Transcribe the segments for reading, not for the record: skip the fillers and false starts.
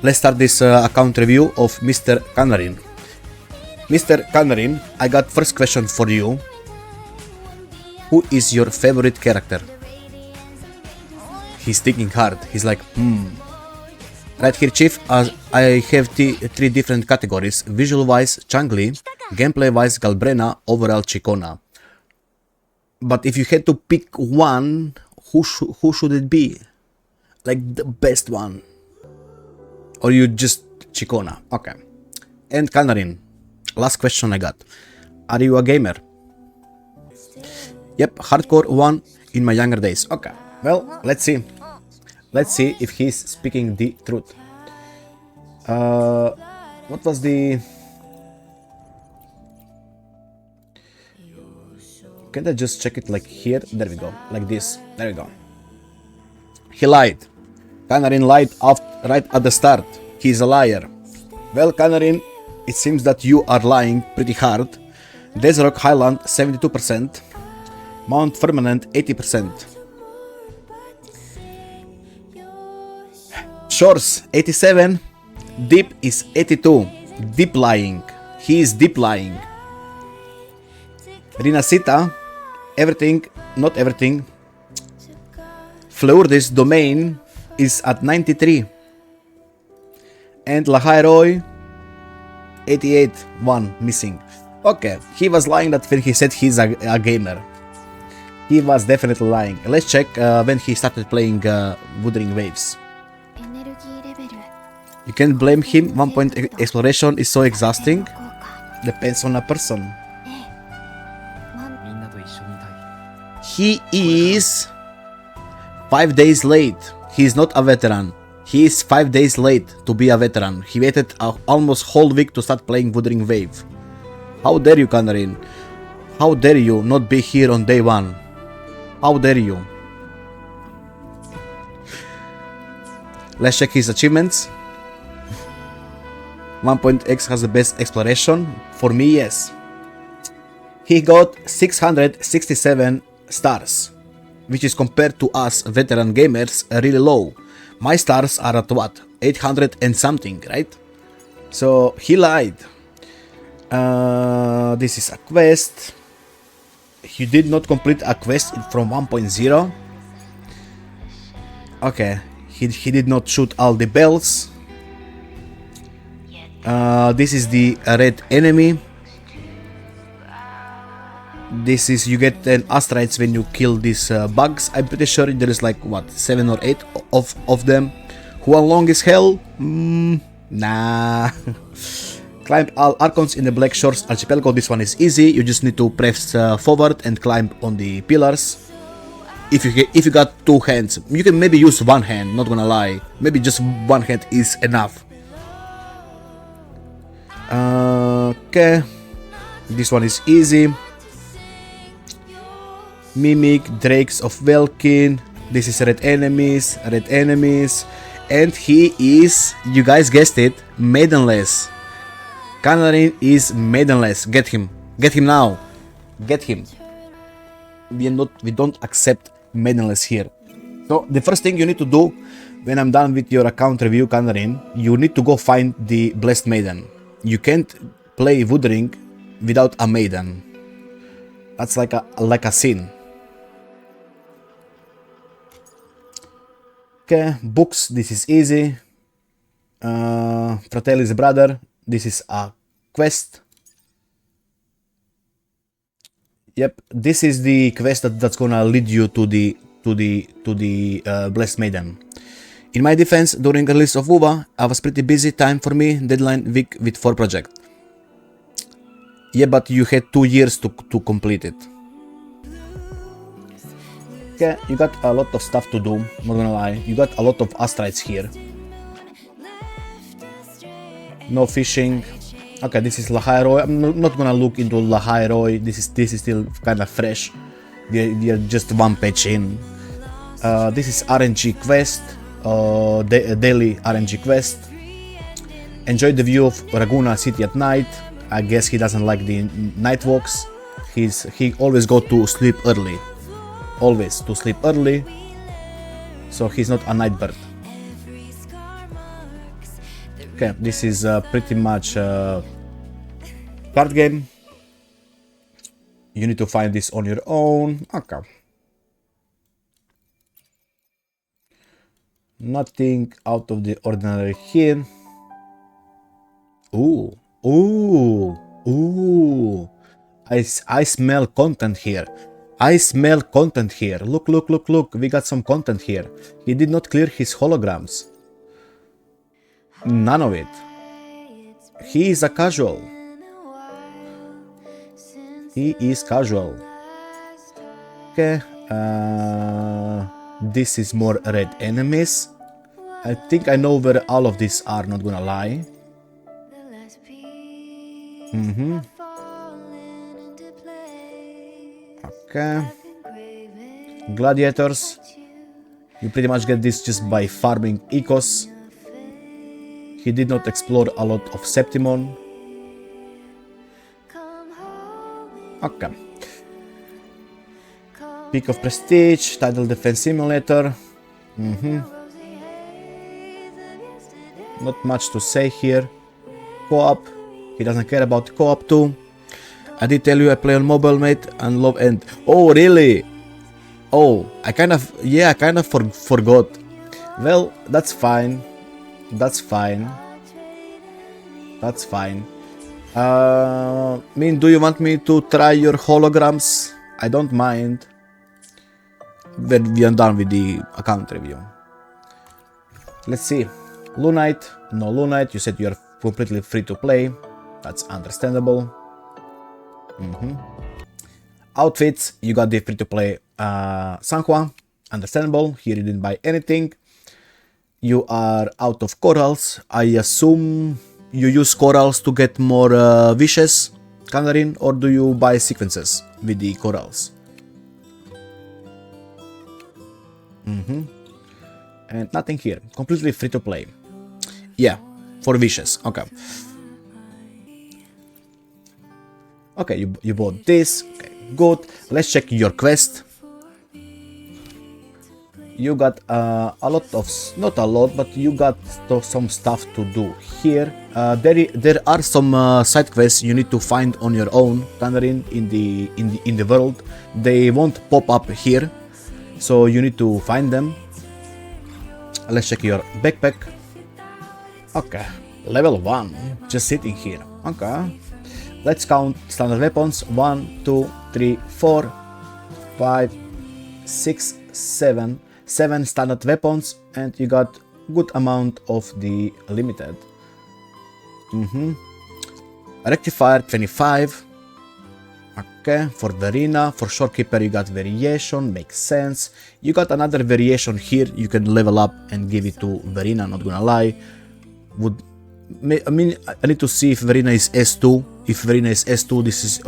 let's start this account review of Mr. Kanarin. Mr. Kanarin, I got first question for you. Who is your favorite character? He's thinking hard. He's like, Right here, Chief, I have three different categories. Visual-wise, Changli. Gameplay-wise, Galbrena. Overall, Chikona. But if you had to pick one, who should it be? Like the best one? Or you just Chikona? Okay. And Kanarin, last question I got. Are you a gamer? Yep, hardcore one in my younger days. Okay, well, let's see. Let's see if he's speaking the truth. What was the... Can't I just check it like here? There we go, like this. There we go. He lied. Kanarin lied right at the start. He's a liar. Well, Kanarin, it seems that you are lying pretty hard. Desert Highland 72%. Mount Firmament 80%. Shores 87. Deep is 82. Deep lying. He is deep lying. Rinasita, everything, not everything. Fleurdis domain is at 93. And Lahairoi 88, one missing. Okay, he was lying that when he said he's a gamer. He was definitely lying. Let's check when he started playing Wuthering Waves. You can't blame him. 1 point exploration is so exhausting. Depends on a person. He is 5 days late. He is not a veteran. He is 5 days late to be a veteran. He waited almost whole week to start playing Wuthering Wave. How dare you, Kanarin? How dare you not be here on day one? How dare you? Let's check his achievements. 1.x has the best exploration. For me, yes. He got 667 stars, which is compared to us veteran gamers really low. My stars are at what? 800 and something, right? So he lied. This is a quest. You did not complete a quest from 1.0. Okay, he did not shoot all the bells. This is the red enemy. This is, you get an asteroids when you kill these bugs. I'm pretty sure there is like what, 7 or 8 of them. Who are long as hell? Nah. Climb all Archons in the Black Shores Archipelago. This one is easy. You just need to press forward and climb on the pillars. If you got two hands, you can maybe use one hand. Not gonna lie, maybe just one hand is enough. Okay, this one is easy. Mimic, Drakes of Velkin. This is red enemies, and he is, you guys guessed it, maidenless. Kanarin is maidenless. Get him now. Get him. We don't accept maidenless here. So the first thing you need to do when I'm done with your account review, Kanarin, you need to go find the Blessed Maiden. You can't play Wuthering without a maiden. That's like a sin. Okay, books, this is easy. Fratelli's brother, this is a quest. Yep, this is the quest that's gonna lead you to the Blessed Maiden. In my defense, during the release of WoWa, I was pretty busy. Time for me, deadline week with 4 projects. Yeah, but you had 2 years to complete it. Okay, you got a lot of stuff to do, not gonna lie. You got a lot of asteroids here. No fishing. Okay, this is Lahairoi. I'm not gonna look into Lahairoi. This is still kind of fresh. They're just 1 page in. This is RNG quest. Daily RNG quest. Enjoy the view of Raguna City at night. I guess he doesn't like the night walks. He always go to sleep early. Always to sleep early. So he's not a night bird. Okay, this is pretty much a card game. You need to find this on your own. Okay. Nothing out of the ordinary here. Ooh, ooh, ooh. I smell content here. I smell content here. Look, look, look, look. We got some content here. He did not clear his holograms. None of it. He is a casual. He is casual. Okay. This is more red enemies. I think I know where all of these are, not gonna lie. Okay. Gladiators. You pretty much get this just by farming ecos. He did not explore a lot of Septimon. Okay. Peak of Prestige, Title Defense Simulator. Not much to say here. Co-op. He doesn't care about co-op too. I did tell you I play on mobile, mate, and love and... Oh, really? Oh, I kind of forgot. Well, that's fine. That's fine. That's fine. Do you want me to try your holograms? I don't mind. But we are done with the account review. Let's see. Lunite. No Lunite. You said you are completely free to play. That's understandable. Outfits. You got the free to play Sanhua. Understandable. Here you didn't buy anything. You are out of corals. I assume you use corals to get more wishes, Kanarin, or do you buy sequences with the corals? And nothing here. Completely free to play. Yeah, for wishes. Okay. Okay, you bought this. Okay, good. Let's check your quest. You got a lot of, not a lot, but you got some stuff to do here. There are some side quests you need to find on your own, Kanarin, in the world. They won't pop up here, so you need to find them. Let's check your backpack. Okay, level 1, just sitting here. Okay, let's count standard weapons. 1, 2, 3, 4, 5, 6, 7. 7 standard weapons, and you got good amount of the limited. Rectifier 25. Okay, for Verena, for Shorekeeper you got variation, makes sense. You got another variation here, you can level up and give it to Verena, not gonna lie. I need to see if Verena is S2. If Verena is S2, this is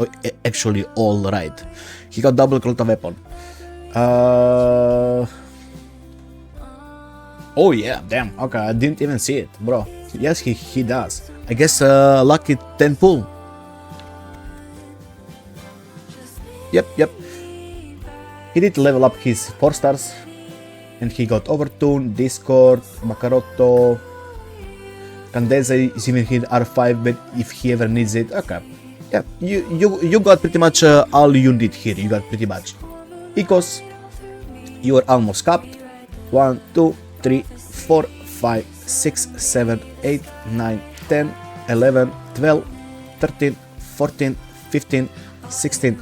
actually alright. He got double Crota weapon. Oh yeah, damn, okay, I didn't even see it, bro. Yes, he does. I guess lucky 10 pull. Yep. He did level up his 4 stars. And he got Overtune, Discord, Makarotto. Candenza is even hit R5, but if he ever needs it, okay. Yeah, you got pretty much all you need here, you got pretty much. Ecos, you are almost capped. 1, 2, 3, 4, 5, 6, 7, 8, 9, 10, 11, 12, 13, 14, 15, 16.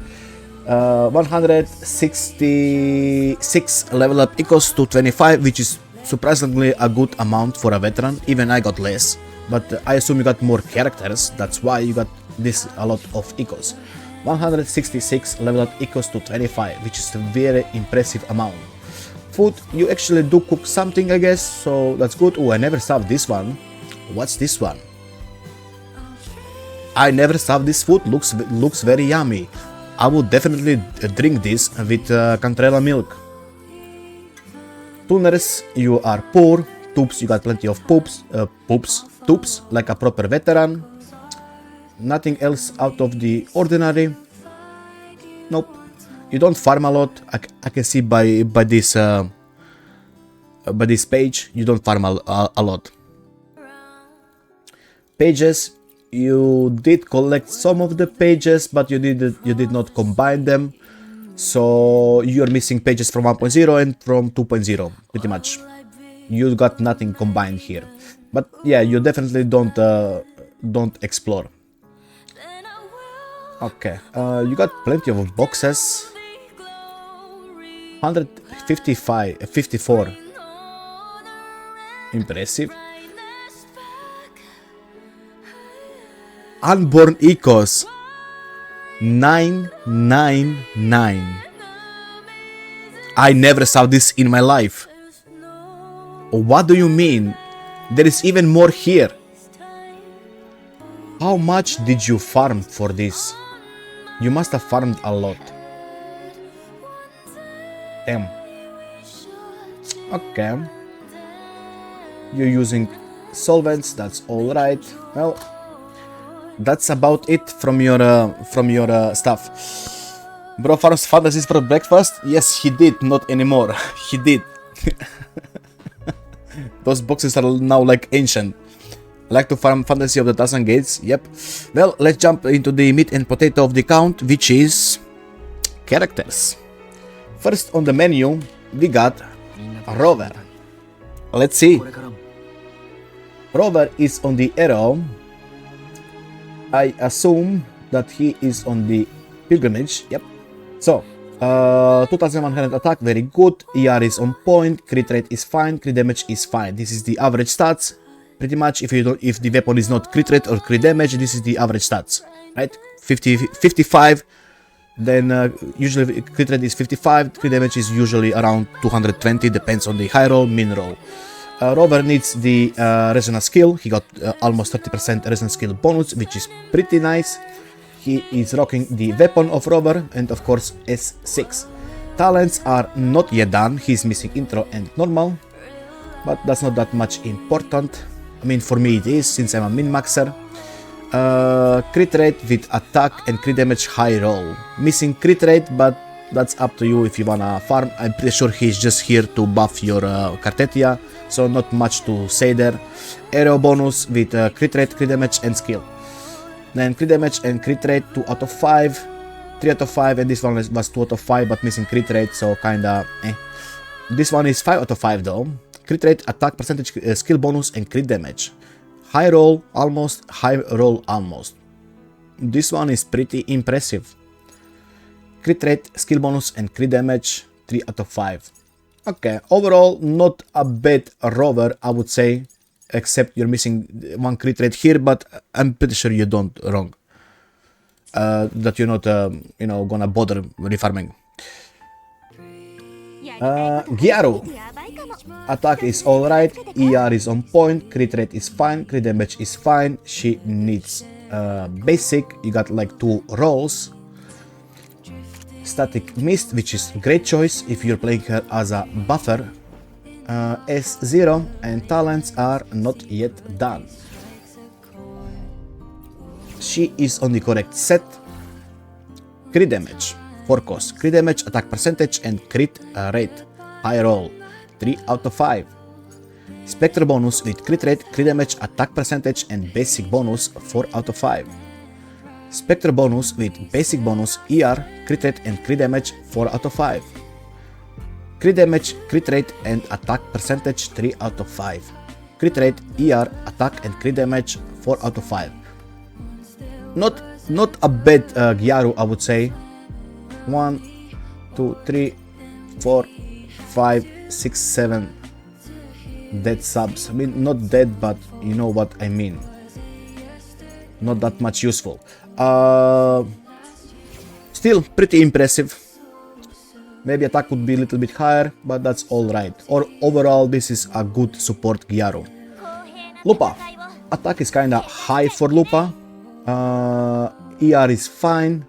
166 level up equals to 25, which is surprisingly a good amount for a veteran. Even I got less, but I assume you got more characters, that's why you got this a lot of equals. 166 level up equals to 25, which is a very impressive amount. Food, you actually do cook something, I guess, so that's good. Oh, I never served this one. What's this one? I never served this food, looks very yummy. I would definitely drink this with Cantrella milk. Tuners, you are poor. Tubes, you got plenty of tubes, like a proper veteran. Nothing else out of the ordinary. Nope. You don't farm a lot. I can see by this page, you don't farm a lot. Pages, you did collect some of the pages, but you did not combine them. So you're missing pages from 1.0 and from 2.0, pretty much. You got nothing combined here. But yeah, you definitely don't explore. Okay, you got plenty of boxes. 54. Impressive. Unborn Ecos. 999. I never saw this in my life. What do you mean? There is even more here. How much did you farm for this? You must have farmed a lot. Damn. Okay. You're using solvents, that's alright. Well, that's about it from your stuff. Bro farms fantasies for breakfast? Yes, he did, not anymore. He did. Those boxes are now like ancient. Like to farm fantasy of the Thousand Gates? Yep. Well, let's jump into the meat and potato of the count, which is characters. First on the menu, we got Rover. Let's see. Rover is on the arrow. I assume that he is on the pilgrimage. Yep. So, 2100 attack, very good. ER is on point. Crit rate is fine. Crit damage is fine. This is the average stats. Pretty much, if the weapon is not crit rate or crit damage, this is the average stats, right? 55. Then usually crit rate is 55. Crit damage is usually around 220. Depends on the high roll, min roll. Rover needs the resonance skill. He got almost 30% resonance skill bonus, which is pretty nice. He is rocking the weapon of Rover and of course S6. Talents are not yet done. He's missing intro and normal, but that's not that much important. I mean, for me it is, since I'm a min-maxer. Crit rate with attack and crit damage high roll. Missing crit rate, but that's up to you if you wanna farm. I'm pretty sure he's just here to buff your Cartetia, so not much to say there. Arrow bonus with crit rate, crit damage and skill. Then crit damage and crit rate 2 out of 5, 3 out of 5, and this one was 2 out of 5 but missing crit rate, so kinda eh. This one is 5 out of 5 though. Crit rate, attack percentage, skill bonus and crit damage. High roll almost, high roll almost. This one is pretty impressive. Crit rate, skill bonus and crit damage 3 out of 5. Okay, overall not a bad Rover, I would say, except you're missing one crit rate here, but I'm pretty sure you don't wrong. That you're not you know, gonna bother refarming. Gyaru. Attack is alright, ER is on point, crit rate is fine, crit damage is fine. She needs basic, you got like 2 rolls. Static Mist, which is great choice if you're playing her as a buffer. S0 and talents are not yet done. She is on the correct set. Crit damage, 4 cost, crit damage, attack percentage and crit rate. High roll, 3 out of 5. Spectre bonus with crit rate, crit damage, attack percentage and basic bonus 4 out of 5. Spectre bonus with basic bonus, ER, crit rate and crit damage 4 out of 5. Crit damage, crit rate and attack percentage 3 out of 5. Crit rate, ER, attack and crit damage 4 out of 5. Not a bad Gyaru, I would say. 1, 2, 3, 4, 5, 6, 7 dead subs. I mean, not dead, but you know what I mean. Not that much useful. Still pretty impressive. Maybe attack would be a little bit higher, but that's alright. Or overall, this is a good support Gyaru. Lupa. Attack is kinda high for Lupa. ER is fine.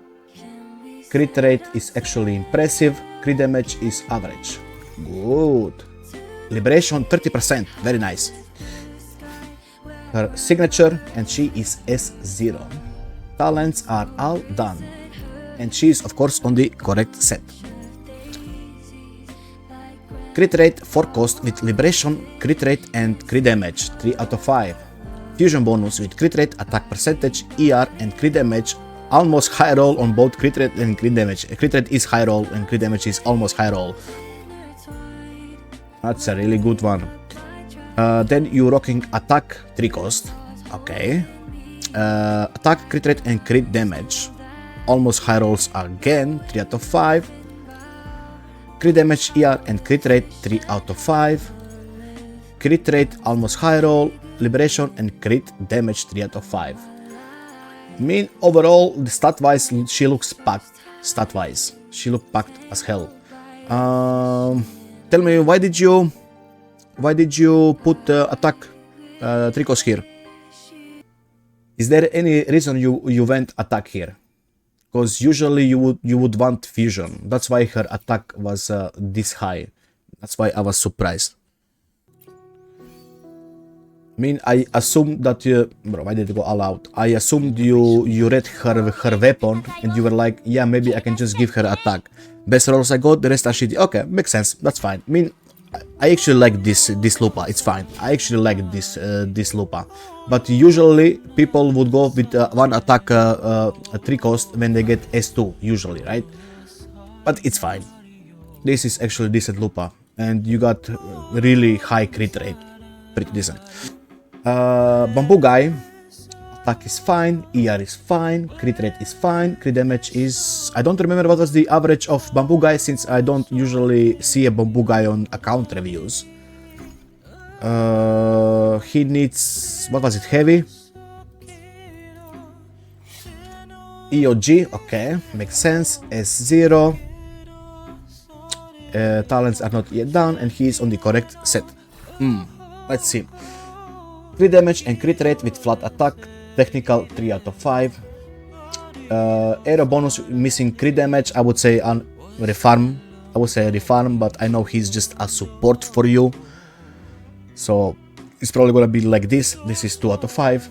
Crit rate is actually impressive. Crit damage is average. Good. Liberation 30%. Very nice. Her signature, and she is S0. Talents are all done. And she is of course on the correct set. Crit rate 4 cost with liberation, crit rate and crit damage 3 out of 5. fusion bonus with crit rate, attack percentage, ER, and crit damage. Almost high roll on both crit rate and crit damage. Crit rate is high roll and crit damage is almost high roll. That's a really good one. Then you're rocking attack 3 cost. Okay. Attack, crit rate, and crit damage. Almost high rolls again, 3 out of 5. Crit damage, ER, and crit rate, 3 out of 5. Crit rate, almost high roll, liberation, and crit damage, 3 out of 5. Mean overall, the stat wise, she looks packed. Stat wise, she looks packed as hell. Tell me, why did you put attack 3 cost here? Is there any reason you went attack here? Because usually you would want fusion. That's why her attack was this high. That's why I was surprised. I mean, I assumed that bro, why did it go all out? I assumed you read her weapon and you were like, yeah, maybe I can just give her attack. Best rolls I got, the rest are shitty. Okay, makes sense. That's fine. I mean, I actually like this Lupa. It's fine. I actually like this Lupa. But usually people would go with one attack 3 cost when they get S2 usually, right? But it's fine. This is actually decent Lupa, and you got really high crit rate, pretty decent. Bamboo guy, attack is fine, ER is fine, crit rate is fine, crit damage is... I don't remember what was the average of bamboo guy, since I don't usually see a bamboo guy on account reviews. He needs... what was it? Heavy? EOG, okay, makes sense. S0. Talents are not yet done, and he is on the correct set. Let's see. Crit damage and crit rate with flat attack. Technical 3 out of 5. Aero bonus missing crit damage. I would say on refarm. I would say refarm, but I know he's just a support for you. So it's probably gonna be like this. This is 2 out of 5.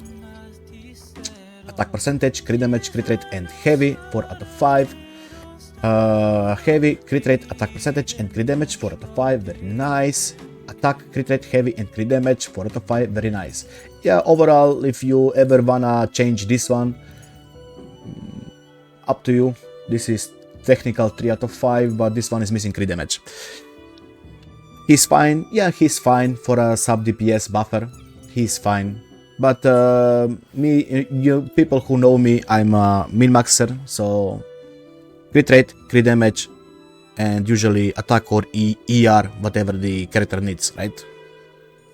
Attack percentage, crit damage, crit rate, and heavy 4 out of 5. Heavy, crit rate, attack percentage, and crit damage 4 out of 5. Very nice. Attack, crit rate, heavy, and crit damage 4 out of 5. Very nice. Yeah, overall, if you ever wanna change this one, up to you. This is technical 3 out of 5, but this one is missing crit damage. He's fine. Yeah, he's fine for a sub DPS buffer. He's fine. But you people who know me, I'm a min-maxer, so crit rate, crit damage, and usually attack or ER, whatever the character needs, right?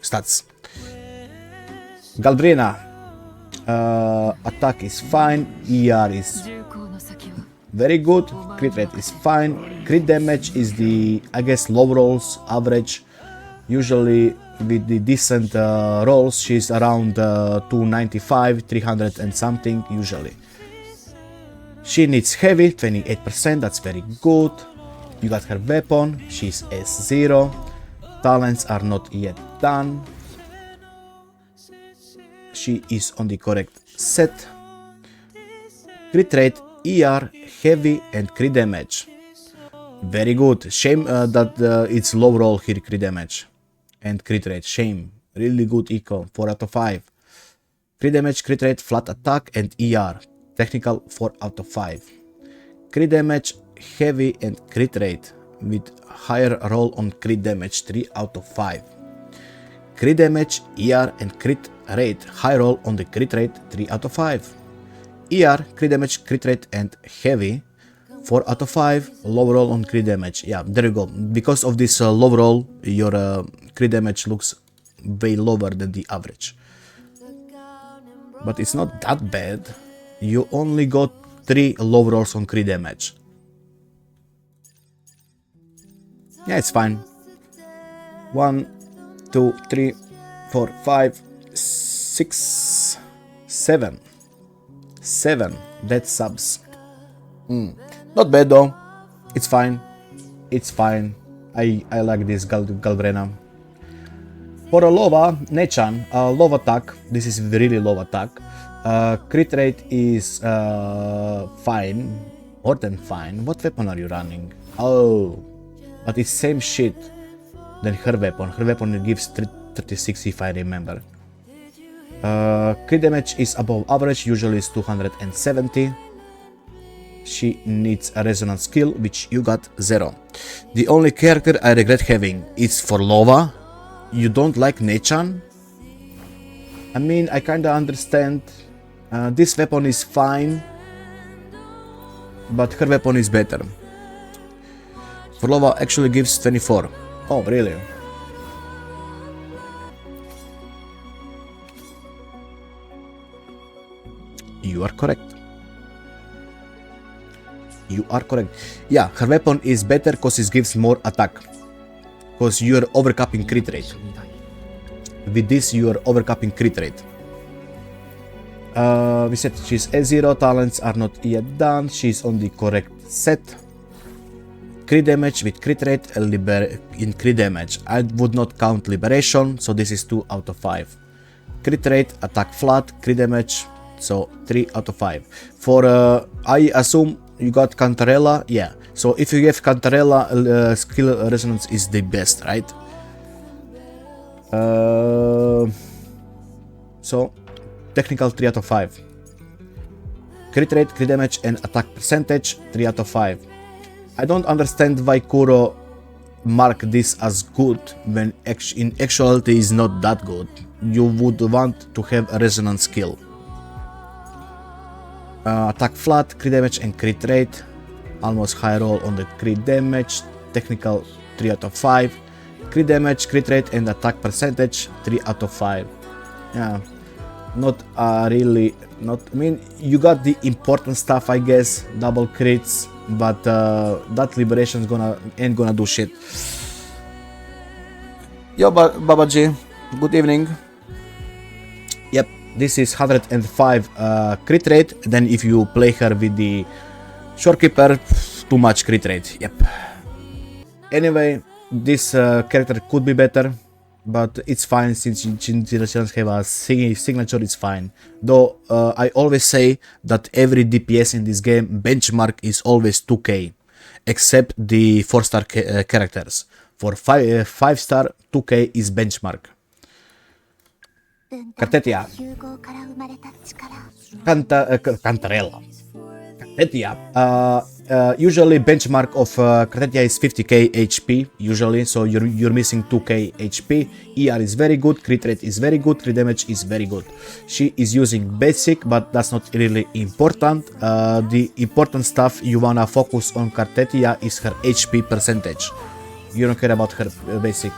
Stats. Galdrina. Attack is fine, ER is very good, crit rate is fine, crit damage is the, I guess, low rolls, average. Usually with the decent rolls, she's around 295, 300 and something, usually. She needs heavy, 28%, that's very good. You got her weapon, she's S0. Talents are not yet done. She is on the correct set. Crit rate, ER, heavy, and crit damage. Very good. Shame that it's low roll here, crit damage and crit rate. Shame. Really good eco, 4 out of 5. Crit damage, crit rate, flat attack, and ER. Technical 4 out of 5. Crit damage, heavy, and crit rate with higher roll on crit damage, 3 out of 5. Crit damage, ER, and crit rate, high roll on the crit rate, 3 out of 5. ER, crit damage, crit rate, and heavy, 4 out of 5. Low roll on crit damage. Yeah, there you go. Because of this low roll, your crit damage looks way lower than the average. But it's not that bad. You only got 3 low rolls on crit damage. Yeah, it's fine. 1, 2, 3, 4, 5, 6, 7. 7 dead subs. Not bad though. It's fine. It's fine. I like this Galvrena. For a Lova, Nechan, low attack. This is really low attack. Crit rate is fine. More than fine. What weapon are you running? Oh, but it's same shit than her weapon. Her weapon gives 36 if I remember. Crit damage is above average, usually is 270. She needs a resonance skill, which you got 0. The only character I regret having is for Lova. You don't like Nechan? I mean, I kinda understand. This weapon is fine, but her weapon is better. Forlova actually gives 24. Oh, really? You are correct. You are correct. Yeah, her weapon is better because it gives more attack. Because you are overcapping crit rate. With this, you are overcapping crit rate. We said she's A0, talents are not yet done, she's on the correct set. Crit damage with crit rate, in crit damage. I would not count liberation, so this is 2 out of 5. Crit rate, attack flat, crit damage, so 3 out of 5. For, I assume you got Cantarella, yeah. So if you have Cantarella, skill resonance is the best, right? So, technical 3 out of 5. Crit rate, crit damage and attack percentage 3 out of 5. I don't understand why Kuro marked this as good when in actuality is not that good. You would want to have a resonance skill. Attack flat, crit damage and crit rate. Almost high roll on the crit damage. Technical 3 out of 5. Crit damage, crit rate and attack percentage 3 out of 5. Yeah. Not really, not, I mean, you got the important stuff, I guess, double crits, but that liberation ain't gonna do shit. Yo, Babaji, good evening. Yep, this is 105 crit rate, then if you play her with the Shorekeeper, too much crit rate, yep. Anyway, this character could be better. But it's fine since she doesn't have a signature, it's fine. Though I always say that every DPS in this game benchmark is always 2k, except the 4-star characters. For 5-star, 2k is benchmark. Cartetia. Cantarella. Cartetia. Usually benchmark of Cartetia is 50k HP, usually, so you're missing 2k HP. ER is very good, crit rate is very good, crit damage is very good. She is using basic, but that's not really important. The important stuff you wanna focus on Cartetia is her HP percentage. You don't care about her basic.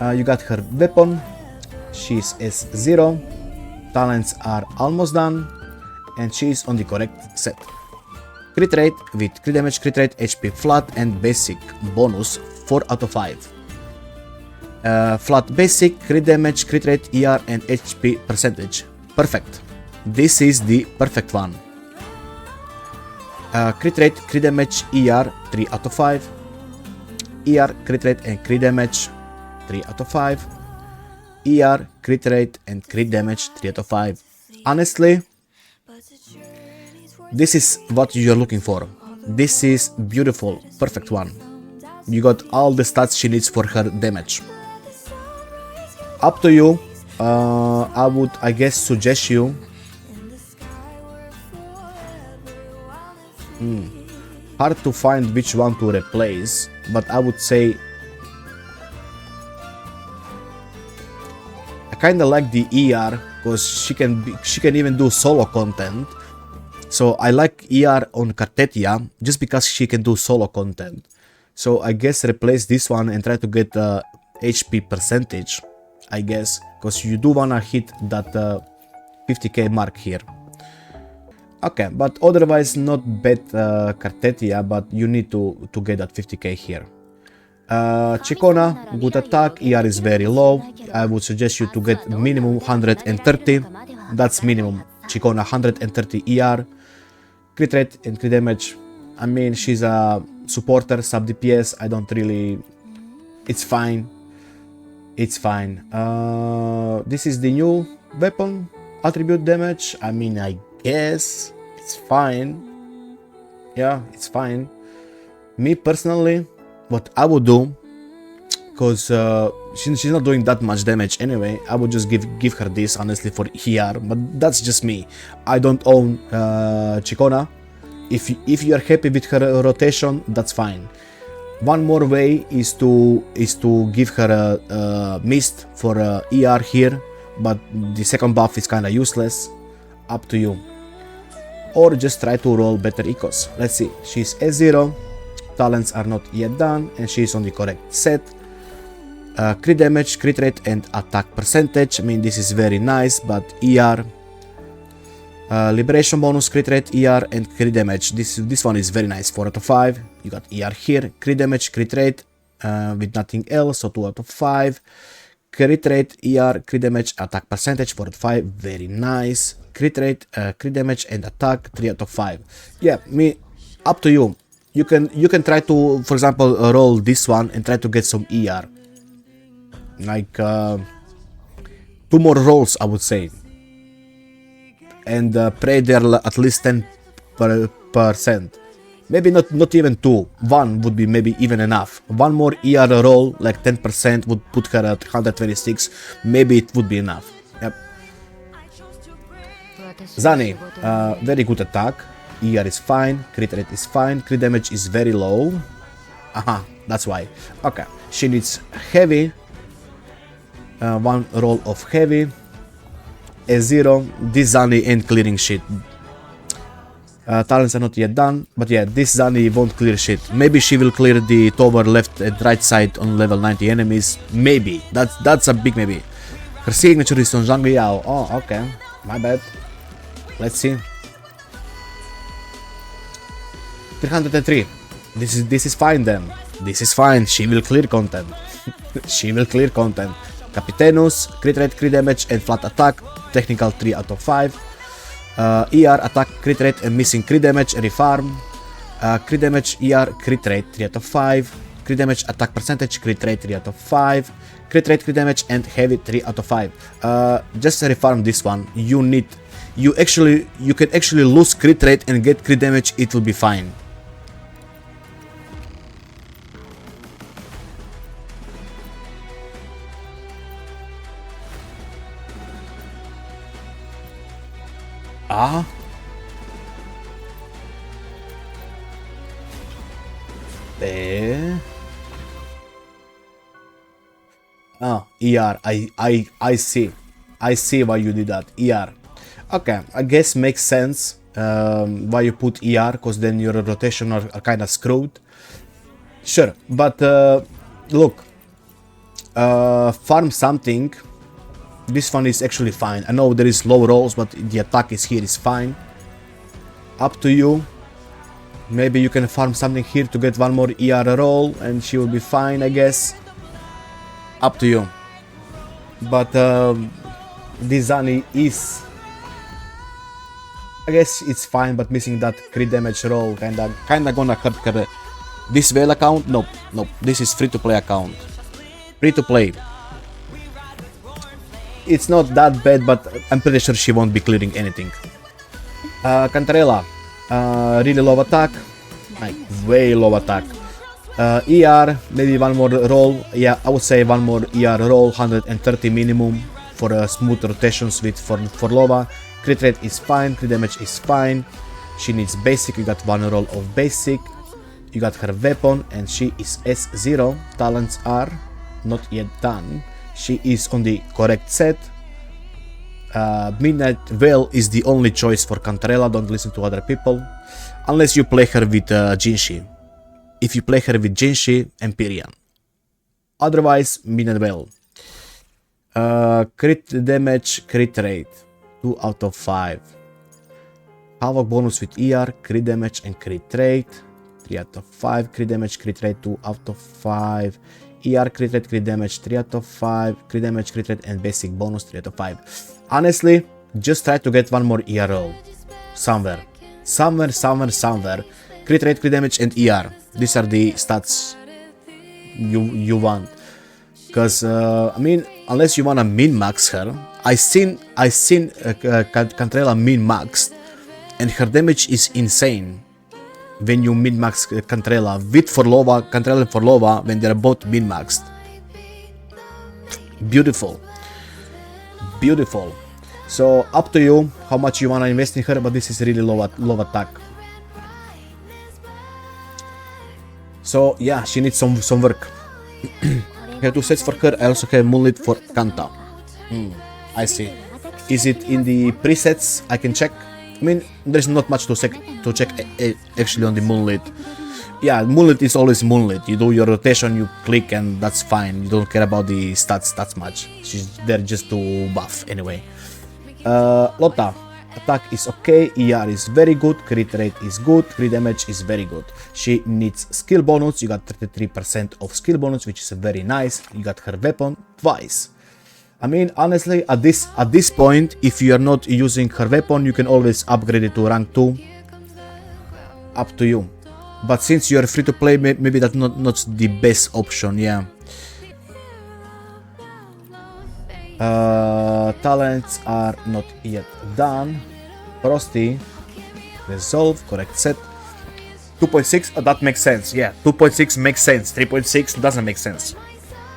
You got her weapon, she's S0, talents are almost done, and she's on the correct set. Crit rate with crit damage, crit rate, HP flat and basic bonus 4 out of 5. Flat basic, crit damage, crit rate, ER and HP percentage. Perfect. This is the perfect one. Crit rate, crit damage, ER 3 out of 5. ER, crit rate and crit damage 3 out of 5. ER, crit rate and crit damage 3 out of 5. Honestly, this is what you're looking for. This is beautiful, perfect one. You got all the stats she needs for her damage. Up to you. I would, I guess, suggest you. Hard to find which one to replace, but I would say I kinda like the ER because she can even do solo content. So I like ER on Cartetia just because she can do solo content. So I guess replace this one and try to get HP percentage, I guess, because you do wanna hit that 50k mark here. Okay, but otherwise not bad Cartetia, but you need to get that 50k here. Chikona, good attack, ER is very low. I would suggest you to get minimum 130. That's minimum. Chikona 130 ER. Crit rate and crit damage. I mean, she's a supporter, sub DPS. I don't really. It's fine. It's fine. This is the new weapon. Attribute damage. I mean, I guess it's fine. Yeah, it's fine. Me personally, what I would do, because she's not doing that much damage anyway. I would just give her this honestly for ER, but that's just me. I don't own Chikona. If you are happy with her rotation, that's fine. One more way is to give her a mist for ER here, but the second buff is kinda useless. Up to you. Or just try to roll better ecos. Let's see. She's S0. Talents are not yet done, and she's on the correct set. Crit damage, crit rate, and attack percentage. I mean, this is very nice, but ER. Liberation bonus, crit rate, ER, and crit damage. This one is very nice. 4 out of 5. You got ER here. Crit damage, crit rate, with nothing else, so 2 out of 5. Crit rate, ER, crit damage, attack percentage, 4 out of 5. Very nice. Crit rate, crit damage, and attack, 3 out of 5. Yeah, up to you. You can try to, for example, roll this one and try to get some ER. Like 2 more rolls, I would say, and pray there at least 10%. Maybe not even 2. 1 would be maybe even enough. 1 more ER roll, like 10%, would put her at 126. Maybe it would be enough. Yep. Zani, very good attack. ER is fine, crit rate is fine, crit damage is very low. Aha, that's why. Okay, she needs heavy. 1 roll of heavy. S0. This Zani ain't clearing shit. Talents are not yet done, but yeah, this Zani won't clear shit. Maybe she will clear the tower left and right side on level 90 enemies. Maybe. That's a big maybe. Her signature is on Zhang Yao. Oh, okay. My bad. Let's see. 303. This is fine then. This is fine. She will clear content. She will clear content. Capitanus, crit rate, crit damage, and flat attack. Technical 3 out of 5. ER, attack, crit rate, and missing crit damage. Refarm. Crit damage, ER, crit rate 3 out of 5. Crit damage, attack percentage, crit rate 3 out of 5. Crit rate, crit damage, and heavy 3 out of 5. Just refarm this one. You can actually lose crit rate and get crit damage. It will be fine. Ah. Ah, ER. I see. I see why you did that. ER. Okay, I guess makes sense why you put ER, because then your rotation are kind of screwed. Sure, but look, farm something. This one is actually fine. I know there is low rolls, but the attack is here is fine. Up to you. Maybe you can farm something here to get 1 more ER roll and she will be fine, I guess. Up to you. But this Zani is... I guess it's fine, but missing that crit damage roll kinda gonna hurt her. This Veil account? Nope. This is free-to-play account. Free-to-play. It's not that bad, but I'm pretty sure she won't be clearing anything. Cantarella, really low attack, like way low attack. ER, maybe 1 more roll. Yeah, I would say 1 more ER roll, 130 minimum for smooth rotations with for Lova. Crit rate is fine, crit damage is fine. She needs basic. You got 1 roll of basic. You got her weapon, and she is S0. Talents are not yet done. She is on the correct set. Midnight Veil is the only choice for Cantarella. Don't listen to other people. Unless you play her with Jinshi. If you play her with Jinshi, Empyrean. Otherwise, Midnight Veil. Crit damage, crit rate. 2 out of 5. Havoc bonus with ER, crit damage and crit rate. 3 out of 5. Crit damage, crit rate, 2 out of 5. ER, crit rate, crit damage, 3 out of 5. Crit damage, crit rate, and basic bonus, 3 out of 5. Honestly, just try to get 1 more ER roll. Somewhere. Crit rate, crit damage, and ER. These are the stats you want. Because, I mean, unless you wanna min-max her. I seen Cantarella min-maxed, and her damage is insane. When you min-max Cantarella with Cantarella and Forlova, when they're both min-maxed. Beautiful. Beautiful. So up to you how much you wanna invest in her, but this is really low attack. So yeah, she needs some work. I have 2 sets for her. I also have Moonlit for Kanta. I see. Is it in the presets? I can check. I mean, there's not much to check actually on the Moonlit. Yeah, Moonlit is always Moonlit. You do your rotation, you click, and that's fine. You don't care about the stats that much. She's there just to buff anyway. Lotta. Attack is okay, ER is very good, crit rate is good, crit damage is very good. She needs skill bonus, you got 33% of skill bonus, which is very nice. You got her weapon twice. I mean, honestly, at this point, if you are not using her weapon, you can always upgrade it to rank 2. Up to you. But since you are free to play, maybe that's not the best option, yeah. Talents are not yet done. Frosty, resolve, correct set. 2.6, that makes sense, yeah. 2.6 makes sense, 3.6 doesn't make sense.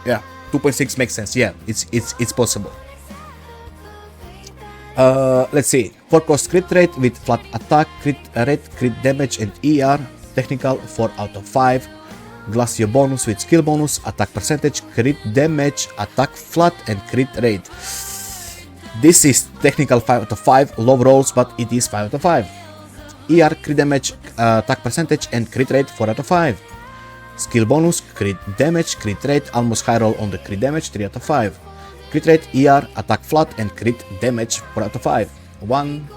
Yeah, 2.6 makes sense, yeah, it's possible. Let's see. 4 cost crit rate with flat attack, crit rate, crit damage and ER. Technical 4 out of 5. Glacier bonus with skill bonus, attack percentage, crit damage, attack flat and crit rate. This is technical 5 out of 5, low rolls, but it is 5 out of 5. ER, crit damage, attack percentage and crit rate 4 out of 5. Skill bonus, crit damage, crit rate, almost high roll on the crit damage 3 out of 5. Crit rate, ER, attack flat and crit damage 4 out of 5. 1,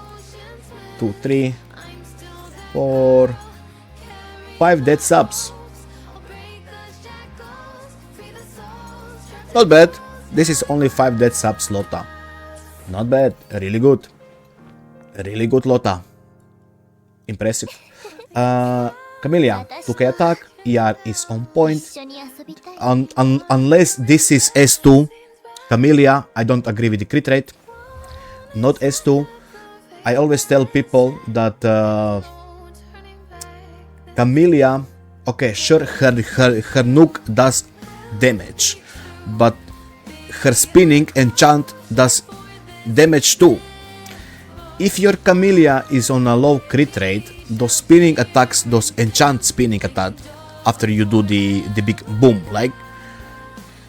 2, 3, 4, 5 dead subs. Not bad. This is only 5 dead subs, Lotta. Not bad. Really good. Really good, Lotta. Impressive. Camellia, 2k attack. ER is on point. Unless this is S2. Camellia, I don't agree with the crit rate. Not S2. I always tell people that Camellia, okay, sure, her nuke does damage, but her spinning enchant does damage too. If your Camellia is on a low crit rate, those spinning attacks, those enchant spinning attack, after you do the big boom, like,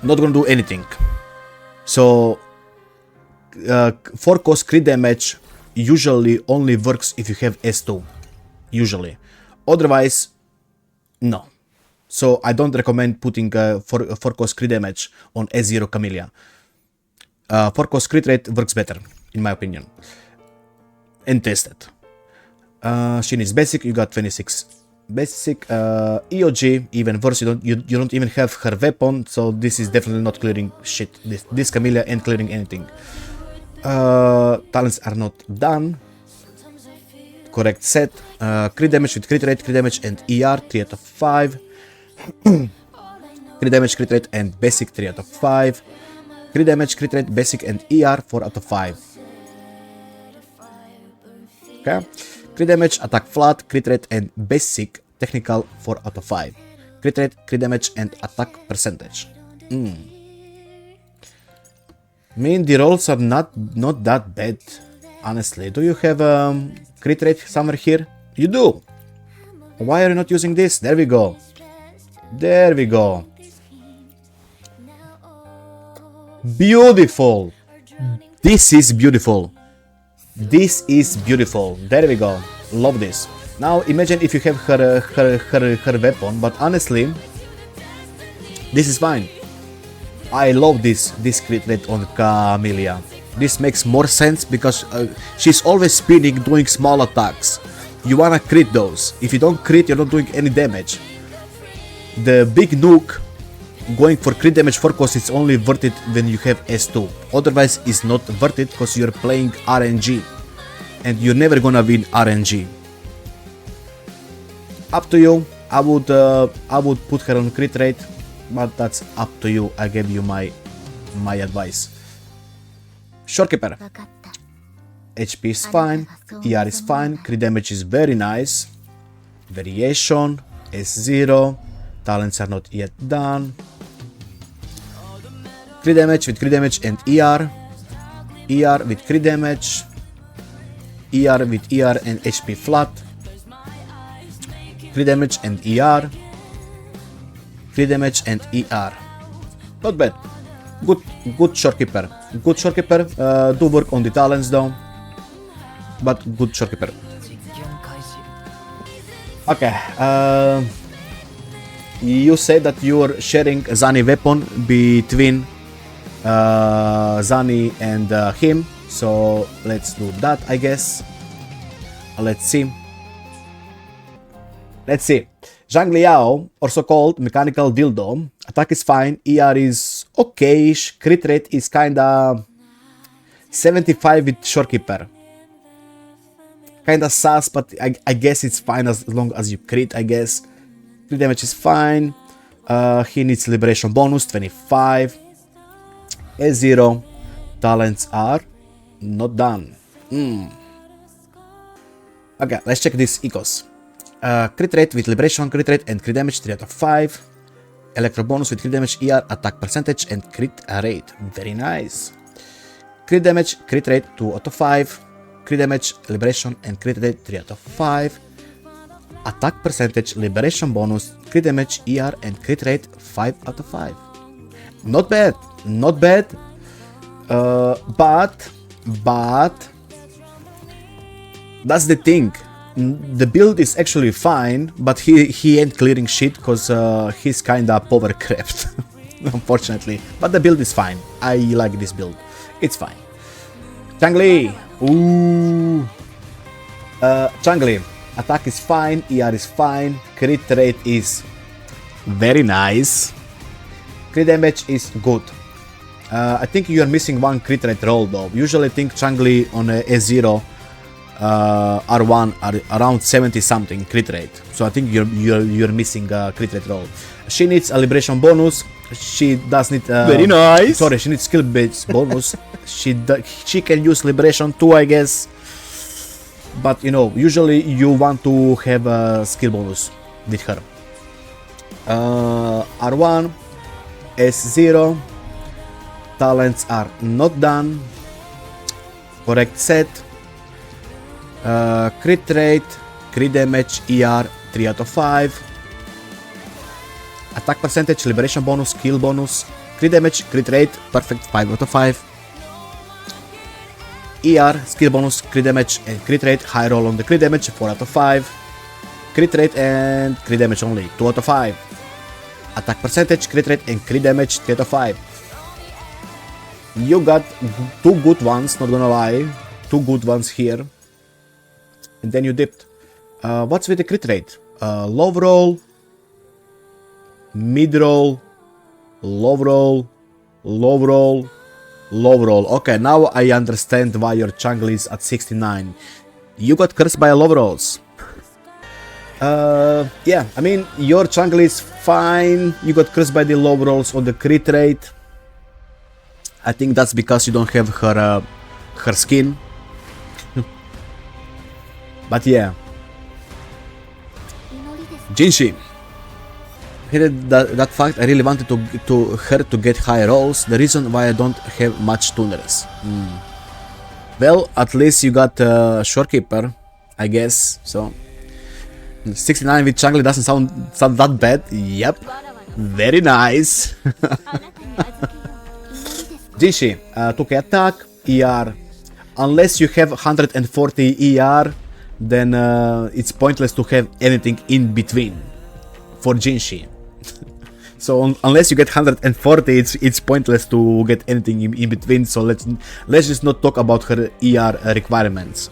not gonna do anything. So 4 cost crit damage usually only works if you have S2, usually. Otherwise, no. So I don't recommend putting 4 cost crit damage on S0 Camellia. 4 cost crit rate works better, in my opinion. And tested. She needs basic, you got 26 basic. EOG, even worse, you don't even have her weapon, so this is definitely not clearing shit. This Camellia ain't clearing anything. Talents are not done. Correct set. Crit damage with crit rate, crit damage and ER 3 out of 5. Crit damage, crit rate and basic 3 out of 5. Crit damage, crit rate, basic and ER 4 out of 5. Okay. Crit damage, attack flat, crit rate and basic, technical 4 out of 5. Crit rate, crit damage and attack percentage. I mean, the rolls are not that bad, honestly. Do you have crit rate somewhere here? You do. Why are you not using this? There we go. There we go. Beautiful. This is beautiful. This is beautiful. There we go. Love this. Now imagine if you have her weapon, but honestly, this is fine. I love this crit rate on Camellia. This makes more sense because she's always spinning, doing small attacks. You wanna crit those. If you don't crit, you're not doing any damage. The big nuke going for crit damage 4 cost is only worth it when you have S2. Otherwise, it's not worth it because you're playing RNG. And you're never gonna win RNG. Up to you. I would put her on crit rate, but that's up to you. I gave you my advice. Shorekeeper. HP is fine, ER is fine, crit damage is very nice. Variation, S0, talents are not yet done. Crit damage with crit damage and ER. ER with crit damage. ER with ER and HP flat. Crit damage and ER. Crit damage and ER. Not bad. Good shorekeeper. Good shorekeeper. Do work on the talents though. But good shorekeeper. Okay. You said that you're sharing Zani weapon between Zani and him. So let's do that, I guess. Let's see. Zhang Liao, also called Mechanical Dildo. Attack is fine. ER is okay-ish. Crit rate is kinda 75 with shorekeeper. Kinda sus, but I guess it's fine as long as you crit, I guess. Crit damage is fine. He needs liberation bonus, 25. A0. Talents are not done. Okay, let's check this ecos. Crit rate with liberation, crit rate and crit damage, 3 out of 5. Electro bonus with crit damage, ER, attack percentage and crit rate. Very nice. Crit damage, crit rate, 2 out of 5. Crit damage, liberation and crit rate, 3 out of 5. Attack percentage, liberation bonus, crit damage, ER and crit rate, 5 out of 5. Not bad, not bad. But that's the thing. The build is actually fine, but he ain't clearing shit because he's kinda power crept, unfortunately. But the build is fine. I like this build. It's fine. Changli. Ooh. Changli. Attack is fine. ER is fine. Crit rate is very nice. Crit damage is good. I think you are missing one crit rate roll though. Usually I think Changli on a A0 R1 are around 70 something crit rate. So I think you're missing a crit rate roll. She needs a liberation bonus. She does need very nice. Sorry, she needs skill based bonus. She can use liberation too, I guess. But you know, usually you want to have a skill bonus with her. R1 S0. Talents are not done. Correct set. Crit rate, crit damage, ER 3 out of 5. Attack percentage, liberation bonus, skill bonus, crit damage, crit rate, perfect 5 out of 5. ER, skill bonus, crit damage and crit rate, high roll on the crit damage, 4 out of 5. Crit rate and crit damage only, 2 out of 5. Attack percentage, crit rate and crit damage, 3 out of 5. You got two good ones, not gonna lie. Two good ones here. And then you dipped. What's with the crit rate? Low roll, mid roll, low roll, low roll, low roll. Okay, now I understand why your Changli is at 69. You got cursed by low rolls. Yeah, I mean, your Changli is fine. You got cursed by the low rolls on the crit rate. I think that's because you don't have her her skin. But yeah. Jinshi. That fact, I really wanted her to get high rolls. The reason why I don't have much tuners. Well, at least you got shorekeeper, I guess. So 69 with Changli doesn't sound that bad. Yep. Very nice. Jinshi, 2k attack, ER. Unless you have 140 ER, then it's pointless to have anything in between for Jinshi. So unless you get 140, it's pointless to get anything in between. So let's just not talk about her ER requirements.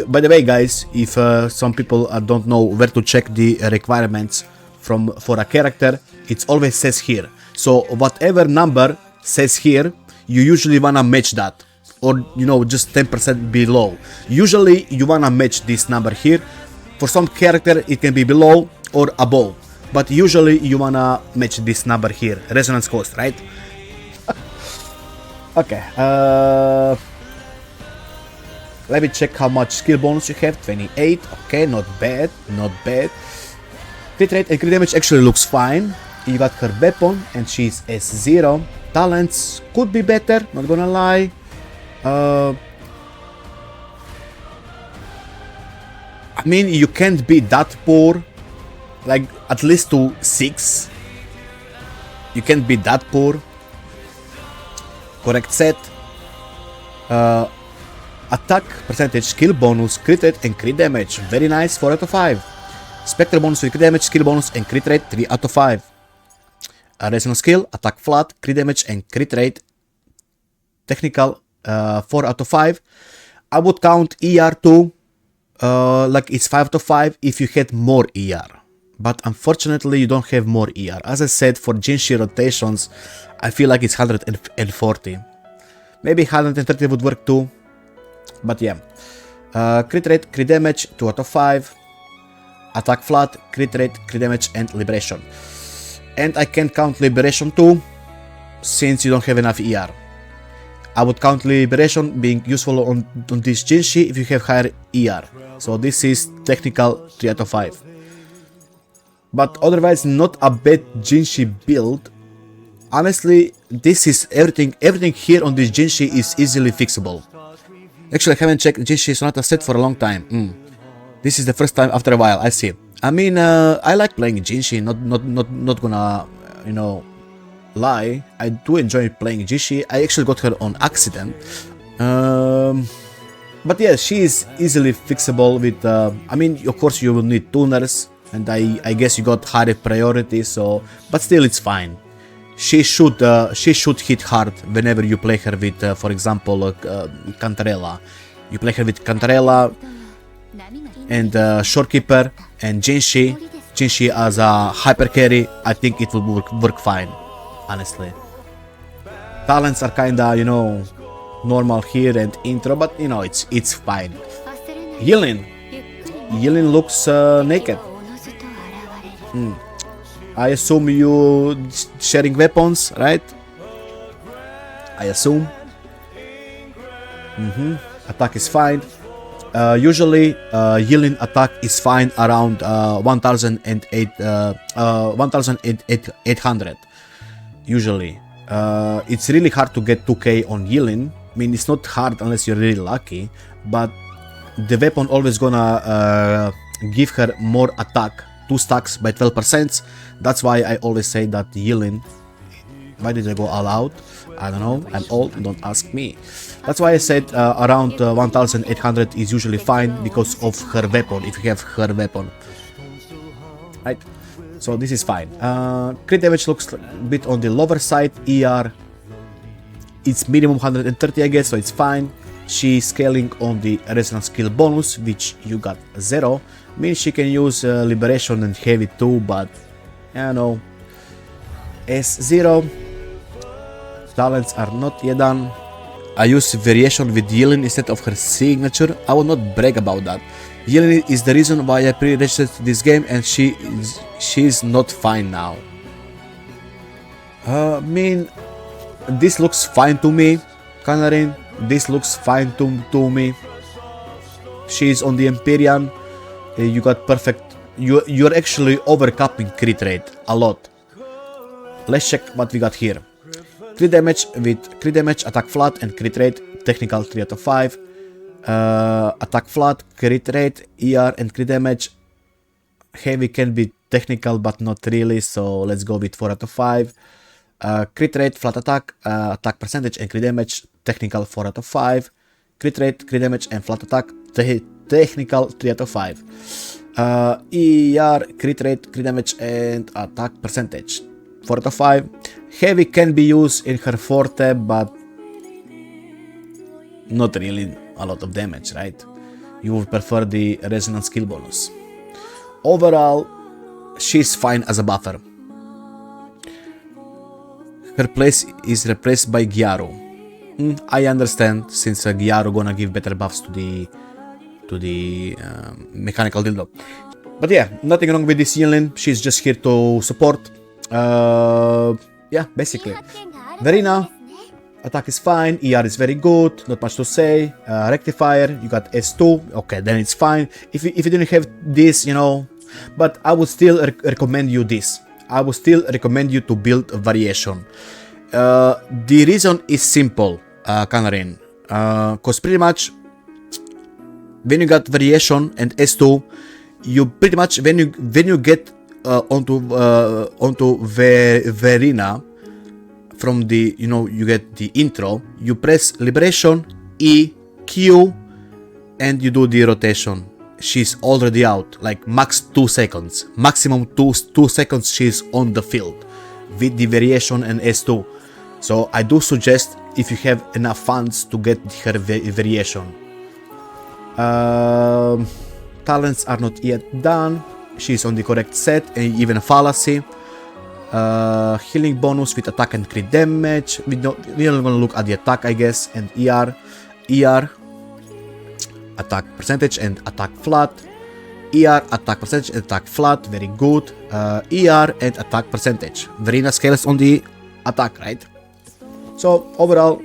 By the way, guys, if some people don't know where to check the requirements for a character, it always says here. So whatever number says here, you usually wanna match that, or you know, just 10% below. Usually you wanna match this number here. For some character it can be below or above, but usually you wanna match this number here, resonance cost, right? Okay, let me check how much skill bonus you have. 28. Okay, not bad, not bad. Crit rate and crit damage actually looks fine. You got her weapon and she's S0. Talents could be better, not gonna lie. I mean, you can't be that poor, like at least to 6. You can't be that poor. Correct set. Attack percentage, skill bonus, crit rate and crit damage. Very nice, 4 out of 5. Spectre bonus with crit damage, skill bonus and crit rate, 3 out of 5. Resonance skill, attack flat, crit damage and crit rate. Technical, 4 out of 5. I would count ER too, like it's 5 out of 5 if you had more ER. But unfortunately you don't have more ER. As I said, for Jinshi rotations, I feel like it's 140. Maybe 130 would work too. But yeah. Crit rate, crit damage, 2 out of 5. Attack flat, crit rate, crit damage and liberation. And I can count liberation too, since you don't have enough ER. I would count liberation being useful on this Jinshi if you have higher ER. So this is technical 3 out of 5. But otherwise not a bad Jinshi build. Honestly, this is everything here on this Jinshi is easily fixable. Actually, I haven't checked Jinshi Sonata set for a long time. This is the first time after a while, I see. I mean, I like playing Jinshi, not gonna, you know, lie. I do enjoy playing Jinshi. I actually got her on accident. But yeah, she is easily fixable with, I mean, of course you will need tuners, and I guess you got higher priority, so, but still it's fine. She should hit hard whenever you play her with, for example, Cantarella. You play her with Cantarella and Shorekeeper and Jinshi as a hyper carry. I think it will work fine, honestly. Talents are kinda, you know, normal here and intro, but you know, it's fine. Yilin looks naked. I assume you sharing weapons, right? I assume. Attack is fine. Usually, Yilin attack is fine around 1,800. Usually, it's really hard to get 2k on Yilin. I mean, it's not hard unless you're really lucky, but the weapon always gonna give her more attack. 2 stacks by 12%. That's why I always say that Yilin. Why did I go all out? I don't know. I'm old. Don't ask me. That's why I said around 1,800 is usually fine because of her weapon. If you have her weapon, right? So this is fine. Crit damage looks a bit on the lower side. ER, it's minimum 130, I guess, so it's fine. She's scaling on the resonance skill bonus, which you got 0. Means she can use liberation and heavy too, but I don't know. S0. Talents are not yet done. I use variation with Yilin instead of her signature. I will not brag about that. Yilin is the reason why I pre-registered this game, and she's not fine now. I mean, this looks fine to me, Kanarin. This looks fine to me. She's on the Empyrean. You got perfect. You're actually overcapping crit rate a lot. Let's check what we got here. Crit damage with crit damage, attack flat and crit rate. Technical 3 out of 5. Attack flat, crit rate, ER and crit damage. Heavy can be technical but not really, so let's go with 4 out of 5. Crit rate, flat attack, attack percentage and crit damage. Technical 4 out of 5. Crit rate, crit damage and flat attack. Technical 3 out of 5. ER, crit rate, crit damage and attack percentage 4 out of 5. Heavy can be used in her forte, but not really a lot of damage, right? You would prefer the resonance skill bonus. Overall, she's fine as a buffer. Her place is replaced by Gyaru. I understand, since Gyaru gonna give better buffs to the mechanical dildo. But yeah, nothing wrong with this Yilin. She's just here to support. Yeah, basically. Verina, attack is fine. ER is very good. Not much to say. Rectifier, you got S2. Okay, then it's fine. If you didn't have this, you know. But I would still recommend you this. I would still recommend you to build a variation. The reason is simple, Kanarin. Cause pretty much when you got variation and S2, you pretty much when you get onto Verina from the you get the intro, you press liberation E Q and you do the rotation. She's already out, like max 2 seconds, maximum 2 seconds she's on the field with the variation and S2. So I do suggest, if you have enough funds, to get her variation. Talents are not yet done. She's on the correct set and even a fallacy. Healing bonus with attack and crit damage. We're not gonna look at the attack, I guess, and ER, attack percentage and attack flat. ER, attack percentage and attack flat, very good. ER and attack percentage. Verina scales on the attack, right? So overall,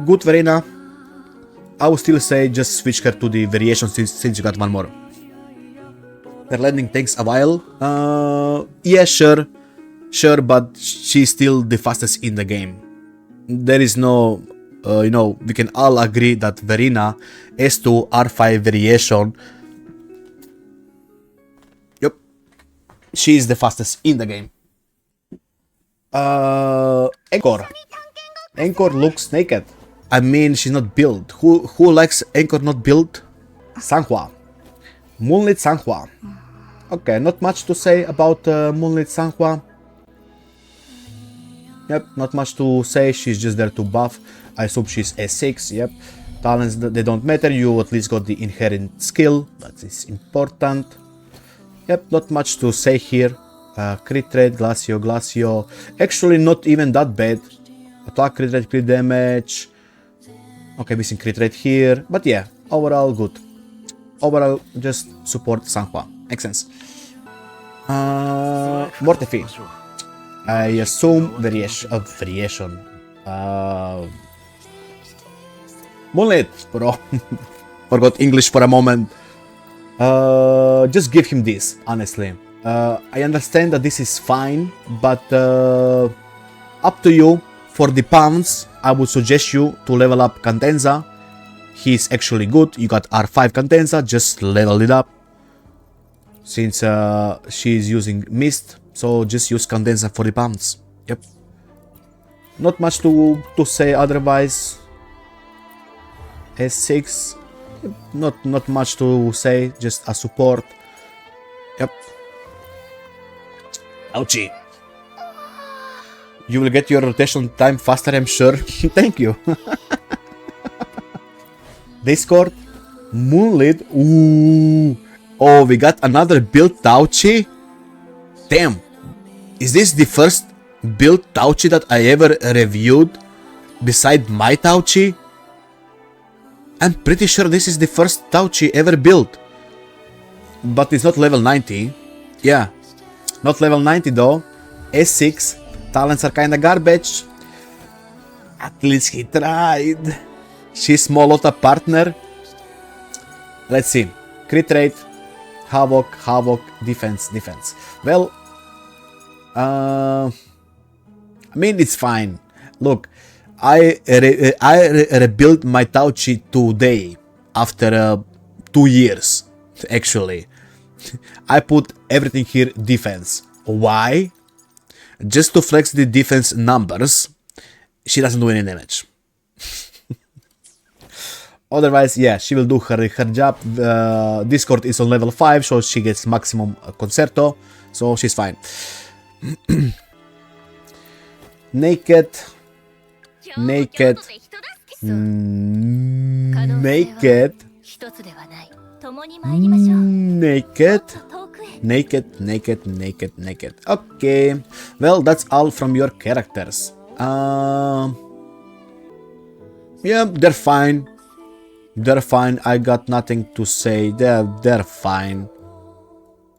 good Verina. I would still say just switch her to the variation since you got one more. Her landing takes a while. Yeah, sure, but she's still the fastest in the game. There is no, we can all agree that Verina S2 R5 variation. Yep, she is the fastest in the game. Anchor looks naked. I mean, she's not built. Who likes Anchor not built? Sanhua. Moonlit Sanhua. Okay, not much to say about Moonlit Sanhua. Yep, not much to say. She's just there to buff. I assume she's S6. Yep. Talents, they don't matter. You at least got the inherent skill. That is important. Yep, not much to say here. Crit rate, Glacio. Actually, not even that bad. Attack, crit rate, crit damage. Okay, missing crit rate here. But yeah, overall good. Overall, just support Sanhua. Makes sense. Mortefi. I assume variation. Moonlit, bro. Forgot English for a moment. Just give him this, honestly. I understand that this is fine, but up to you. For the pounds, I would suggest you to level up Candenza. He's actually good. You got R5 Candenza, just level it up. Since she's using Mist, so just use Candenza for the pounds. Yep. Not much to say otherwise. S6, not much to say, just a support. Yep. Ouchie. You will get your rotation time faster, I'm sure. Thank you. Discord. Moonlit. Ooh. Oh, we got another build Tauchi. Damn. Is this the first build Tauchi that I ever reviewed? Beside my Tauchi? I'm pretty sure this is the first Tauchi ever built. But it's not level 90. Yeah. Not level 90 though. S6. Talents are kinda garbage. At least he tried. She's Molota partner. Let's see. Crit rate. Havoc. Defense. Well, I mean, it's fine. Look, I rebuilt my Tauchi today. After 2 years. Actually. I put everything here defense. Why? Just to flex the defense numbers. She doesn't do any damage. Otherwise, yeah, she will do her job. Discord is on level 5, so she gets maximum concerto. So she's fine. Naked. Naked. Okay, well, that's all from your characters. Yeah, they're fine. I got nothing to say. They're fine.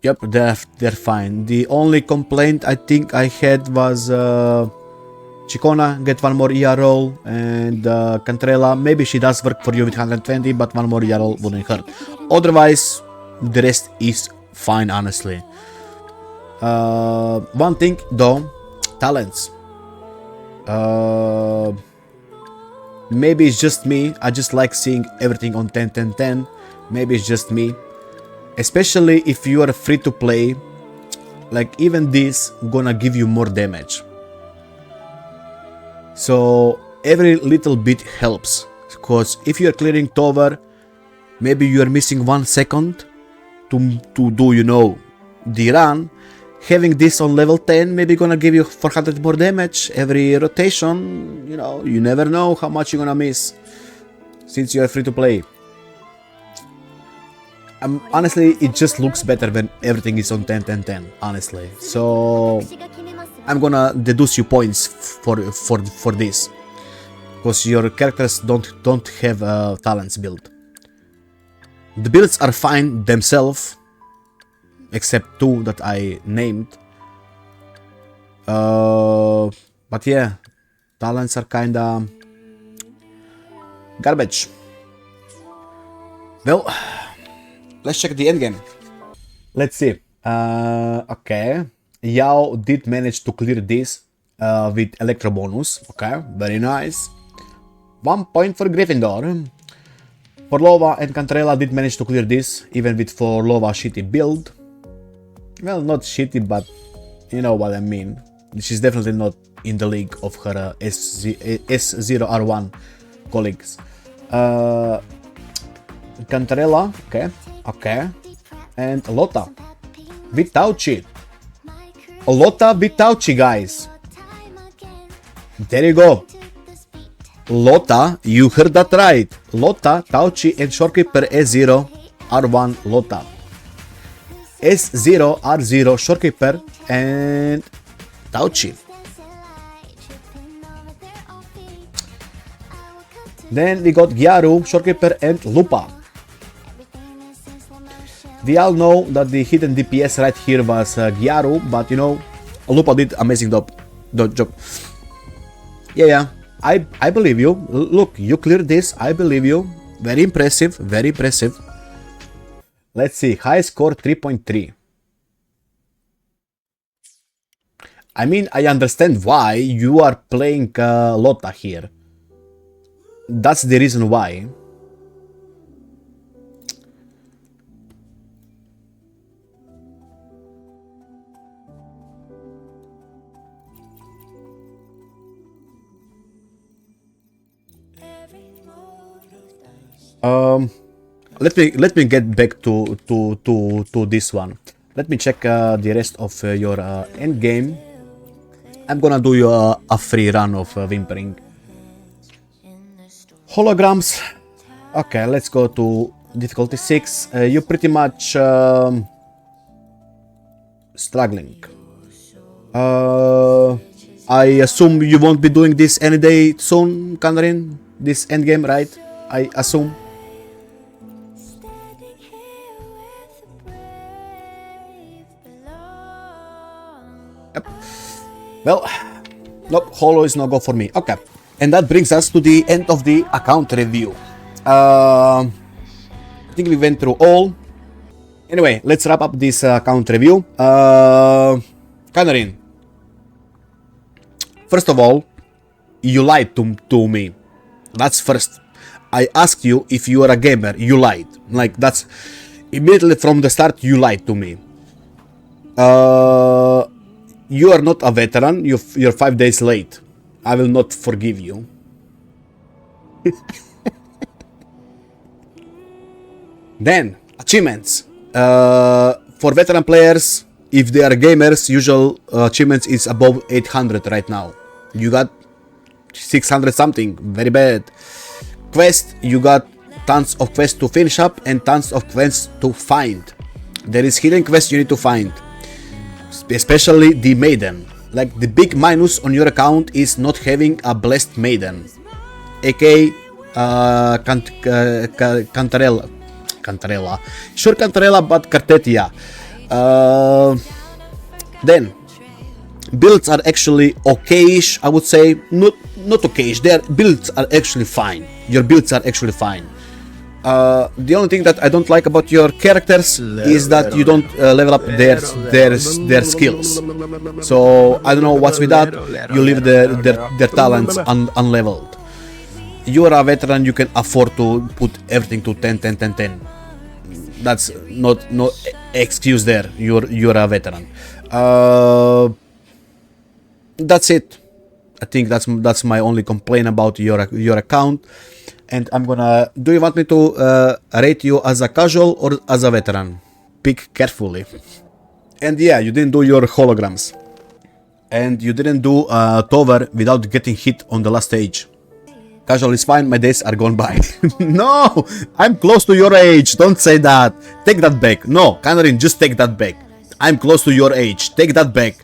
Yep, they're fine. The only complaint I think I had was Chicona, get one more ER roll, and Cantrella, maybe she does work for you with 120, but one more ER roll wouldn't hurt. Otherwise, the rest is fine, honestly. One thing though, talents. Maybe it's just me. I just like seeing everything on 10, 10, 10. Maybe it's just me. Especially if you are free to play. Like even this gonna give you more damage. So every little bit helps. Because if you are clearing tower, maybe you are missing 1 second to do, you know, the run. Having this on level 10 maybe gonna give you 400 more damage every rotation. You know, you never know how much you're gonna miss since you are free to play. Honestly, it just looks better when everything is on 10, 10, 10, honestly. So I'm gonna deduce you points for this, because your characters don't have talents built. The builds are fine themselves, except 2 that I named. But yeah, talents are kinda garbage. Well, let's check the endgame. Let's see. Okay. Yao did manage to clear this with Electro bonus. Okay, very nice. 1 point for Gryffindor. Forlova and Cantarella did manage to clear this, even with Forlova shitty build. Well, not shitty, but you know what I mean. She's definitely not in the league of her S0R1 colleagues. Cantarella, okay. And Lotta. Vitauchi. Lotta Vitauchi, guys. There you go. Lotta, you heard that right. Lotta, Tauchi, and Shorekeeper S0 R1 Lotta. S0 R0 Shorekeeper and Tauchi. Then we got Gyaru, Shorekeeper, and Lupa. We all know that the hidden DPS right here was Gyaru, but you know, Lupa did amazing job. Yeah, I believe you. Look, you cleared this. I believe you. Very impressive. Very impressive. Let's see. High score 3.3. I mean, I understand why you are playing Lotta here. That's the reason why. Let me get back to this one. Let me check the rest of your end game. I'm gonna do you a free run of Whimpering. Holograms. Okay, let's go to difficulty 6. You're pretty much struggling. I assume you won't be doing this any day soon, Kanarin? This end game, right? I assume. Yep. Well, nope, Holo is no go for me. Okay. And that brings us to the end of the account review. I think we went through all. Anyway, let's wrap up this account review. Kanarin. First of all, you lied to me. That's first. I asked you if you are a gamer. You lied. Like, that's immediately from the start, you lied to me. You are not a veteran. You're 5 days late. I will not forgive you. Then, achievements. For veteran players, if they are gamers, usual achievements is above 800 right now. You got 600 something. Very bad. Quest, you got tons of quests to finish up and tons of quests to find. There is hidden quests you need to find. Especially the maiden. Like, the big minus on your account is not having a blessed maiden, aka Cantarella. Sure, Cantarella, but Cartetia. Then builds are actually okayish, I would say. Not okayish. Their builds are actually fine. Your builds are actually fine. The only thing that I don't like about your characters is that you don't level up their skills. So I don't know what's with that. You leave their talents unleveled. You are a veteran, you can afford to put everything to 10, 10, 10, 10. That's not no excuse there. You're a veteran. That's it. I think that's my only complaint about your account. And I'm gonna. Do you want me to rate you as a casual or as a veteran? Pick carefully. And yeah, you didn't do your holograms. And you didn't do Tower without getting hit on the last stage. Casual is fine, my days are gone by. No! I'm close to your age, don't say that. Take that back. No, Kanarin, just take that back. I'm close to your age, take that back.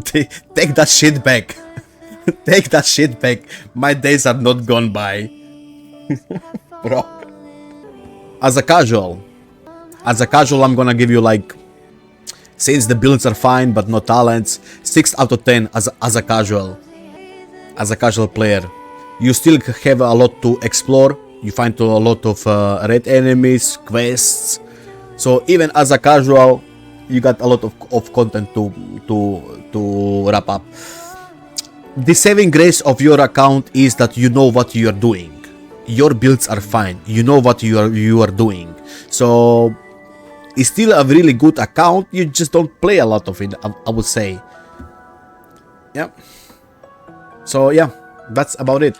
Take that shit back. Take that shit back. My days are not gone by. Bro. As a casual, I'm gonna give you like, since the builds are fine but no talents, 6 out of 10 as a casual. As a casual player. You still have a lot to explore. You find a lot of red enemies, quests. So even as a casual, you got a lot of content to wrap up. The saving grace of your account is that you know what you are doing. Your builds are fine. You know what you are doing. So it's still a really good account. You just don't play a lot of it, I would say. Yeah. So yeah, that's about it.